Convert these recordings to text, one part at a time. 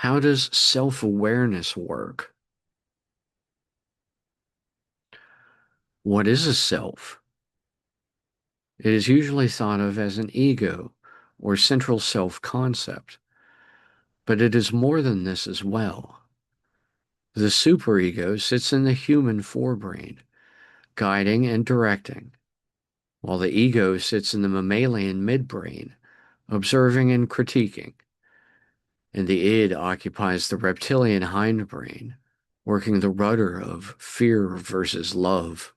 How does self-awareness work? What is a self? It is usually thought of as an ego or central self-concept, but it is more than this as well. The superego sits in the human forebrain, guiding and directing, while the ego sits in the mammalian midbrain, observing and critiquing, and the id occupies the reptilian hindbrain, working the rudder of fear versus love.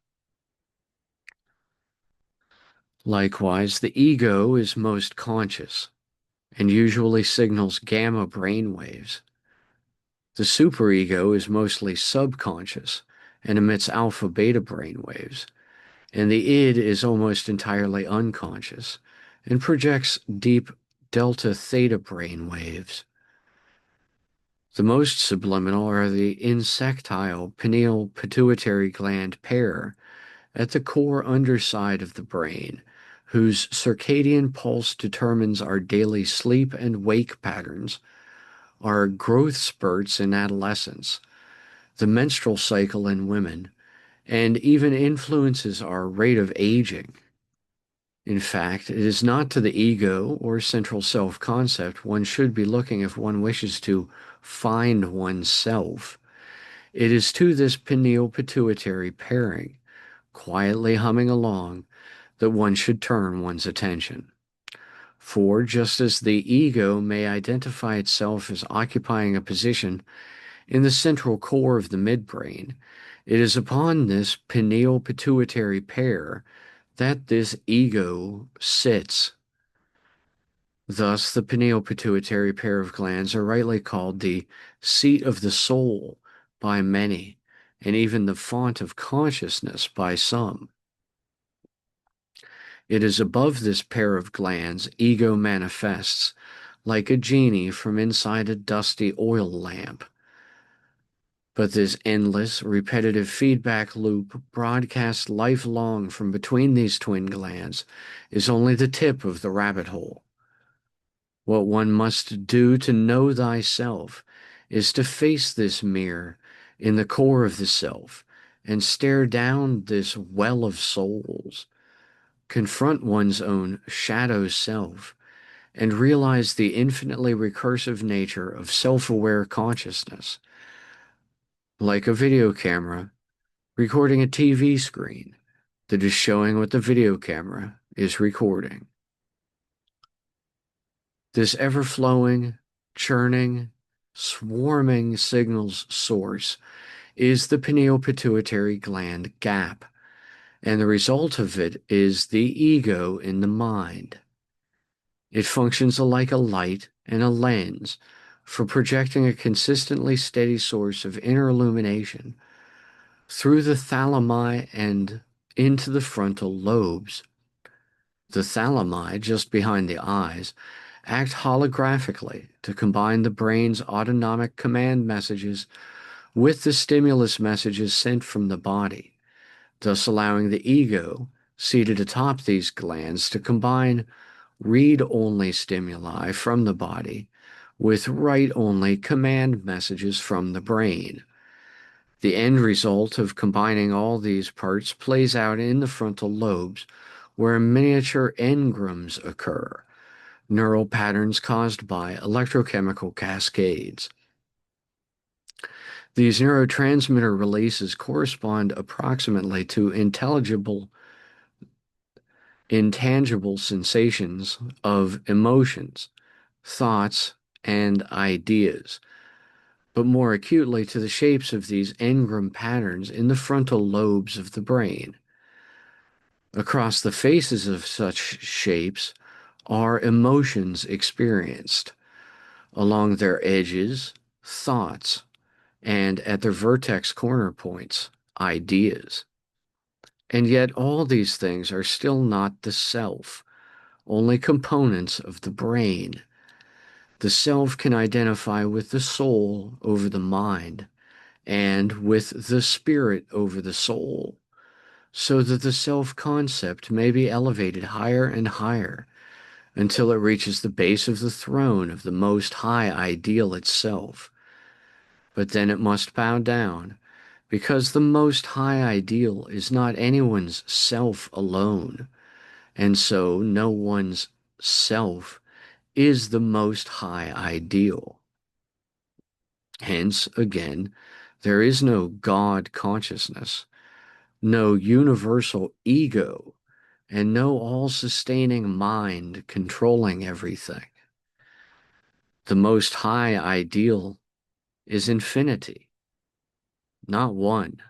Likewise, the ego is most conscious and usually signals gamma brainwaves. The superego is mostly subconscious and emits alpha beta brainwaves, and the id is almost entirely unconscious and projects deep delta-theta brainwaves. The most subliminal are the insectile pineal-pituitary gland pair at the core underside of the brain, whose circadian pulse determines our daily sleep and wake patterns, our growth spurts in adolescence, the menstrual cycle in women, and even influences our rate of aging. In fact, it is not to the ego or central self-concept one should be looking if one wishes to find oneself. It is to this pineal-pituitary pairing, quietly humming along, that one should turn one's attention. For just as the ego may identify itself as occupying a position in the central core of the midbrain, it is upon this pineal-pituitary pair that this ego sits. Thus, the pineal-pituitary pair of glands are rightly called the seat of the soul by many, and even the font of consciousness by some. It is above this pair of glands ego manifests, like a genie from inside a dusty oil lamp. But this endless, repetitive feedback loop broadcast lifelong from between these twin glands is only the tip of the rabbit hole. What one must do to know thyself is to face this mirror in the core of the self and stare down this well of souls, confront one's own shadow self, and realize the infinitely recursive nature of self-aware consciousness, like a video camera recording a TV screen that is showing what the video camera is recording. This ever-flowing, churning, swarming signals source is the pineal-pituitary gland gap, and the result of it is the ego in the mind. It functions like a light and a lens for projecting a consistently steady source of inner illumination through the thalami and into the frontal lobes. The thalami, just behind the eyes, act holographically to combine the brain's autonomic command messages with the stimulus messages sent from the body, thus allowing the ego, seated atop these glands, to combine read-only stimuli from the body with write-only command messages from the brain. The end result of combining all these parts plays out in the frontal lobes, where miniature engrams occur, neural patterns caused by electrochemical cascades. These neurotransmitter releases correspond approximately to intangible sensations of emotions, thoughts, and ideas, but more acutely to the shapes of these engram patterns in the frontal lobes of the brain. Across the faces of such shapes are emotions experienced, along their edges, thoughts, and at their vertex corner points, ideas. And yet all these things are still not the self, only components of the brain. The self can identify with the soul over the mind, and with the spirit over the soul, so that the self-concept may be elevated higher and higher until it reaches the base of the throne of the Most High Ideal itself. But then it must bow down, because the Most High Ideal is not anyone's self alone, and so no one's self is the Most High Ideal. Hence, again, there is no God consciousness, no universal ego, and no all-sustaining mind controlling everything. The Most High Ideal is infinity, not one.